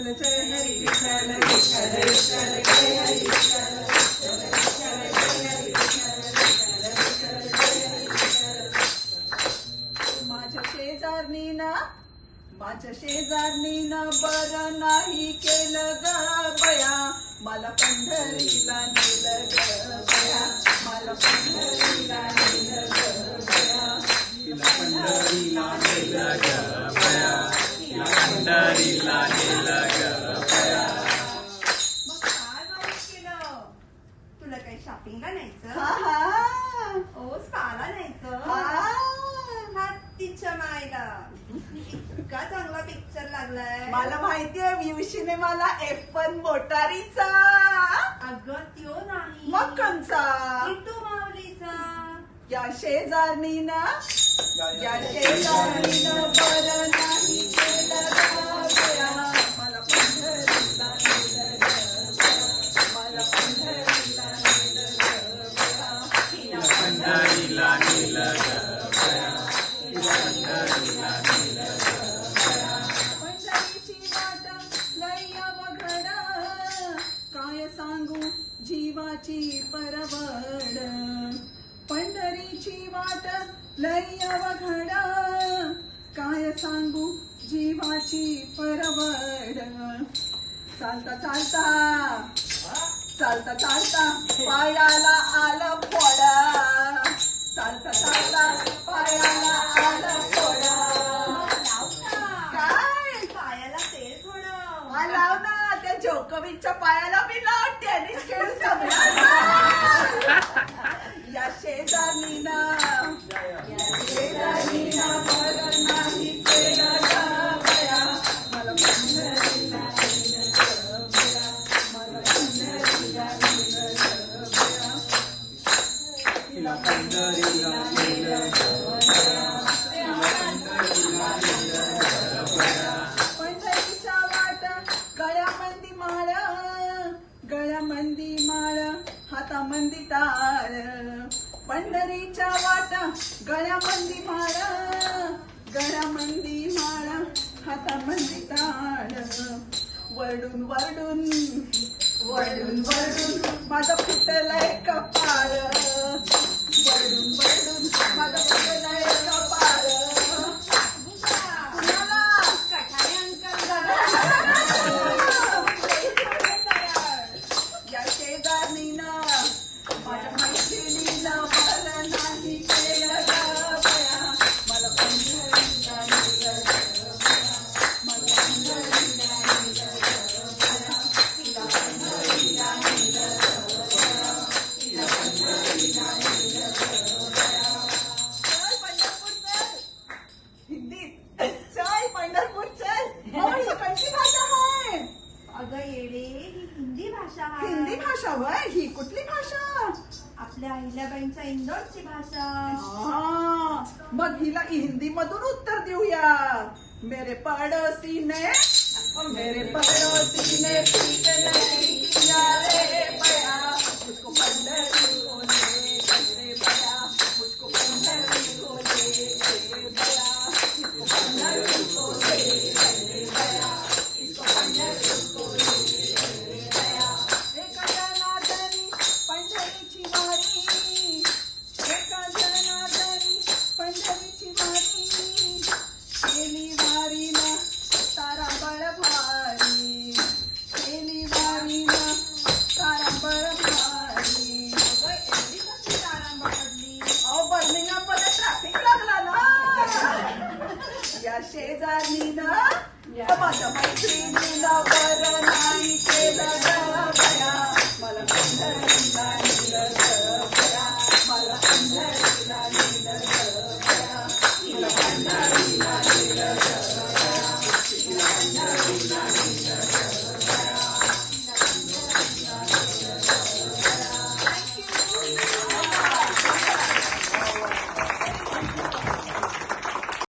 विठ्ठल जय हरी विठ्ठल विठ्ठल विठ्ठल जय हरी विठ्ठल विठ्ठल विठ्ठल जय हरी विठ्ठल विठ्ठल विठ्ठल जय हरी विठ्ठल. माझ्या शेजारणीनं बरं नाही केलं ग बया, मला पंढरीला नेलं ग बया, मला पंढरीला नेलं ग बया, पंढरीला नेलं ग बया, पंढरीला नेलं ग बया. मग काय माहित केलं? तुला काही शॉपिंगला न्यायचं? ओ स्पाला न्यायचं? हत्तीच्या मायला इतका चांगला पिक्चर लागलाय. मला माहितीये विवशीने मला F1 मोटारीचा. अगं त्यो नाही, मग कोणचा? किट्टू माऊलीचा. या शेजारणीनं बरं नाही केलं ग बया, मला पंढरीला नेलं ग बया, मला पंढरीला नेलं ग बया, पंढरीला नेलं ग बया, पंढरीला नेलं ग बया. पंढरीची वाट लय अवघड, काय सांगू जीवाची परवड. पंढरीची वाट लय अवघड, काय सांगू जीवाची परवड. चालता चालता पायाला आलं फोड, चालता पायाला आलं फोड. काय पायाला तेल थोडं. हा लाव ना, त्या जोकोविचच्या पायाला मी लाव, टेनिस खेळू जमला. या शेजारणीनं बरं नाही केलं ग बया, मला पंढरीला नेलं ग बया, मला पंढरीला नेलं ग बया, तिला पंढरीला नेलं ग बया, पंढरीला नेलं ग बया. पंढरीच्या वाट गळ्यामंदी माळ हातामंदी टाळ. पंढरीच्या वाट गळ्यामंदी माळ हातामंदी टाळ. वरडून माझं फुटलंय कपाळ, वरडून माझं फुटलंय कपाळ. कठाळे अंकल. या शेजारणीनं माझ्या मैत्रिणीनं बरं नाही केलं ग बया, मला पंढरीला नेलं ग बया, मला पंढरीला नेलं ग बया, तिला पंढरीला नेलं ग बया, तिला पंढरीला नेलं ग बया. चल पंढरपूर चल. हिंदीत चल पंढरपूर चल. ही कोणती भाषा आहे? अगं येडे, ही हिंदी भाषा आहे. हिंदी भाषा वय, ही कुठली भाषा? आपल्या अहिल्याबाईंच्या इंदोरची भाषा. मग हिला हिंदी मधून उत्तर देऊया. मेरे पड़ोसी ने पीठ नहीं किया रे बया, मुझको पंढरी को ले रे बया, मुझको पंढरी को ले बया, इसको पंढरी को ले बया, इसको पंढरी को ले बया. एका जनार्दनी पंढरीची वारी, एका जनार्दनी पंढरीची वारी, केली वारीला तारांबळ भारी, केली वारीला तारांबळ भारी. अगं एवढी कसली तारांबळ पडली? अहो बर्मिंगहॅममध्ये ट्रॅफिक लागला ना. या शेजारणीनं माझ्या मैत्रिणीला बरं नाही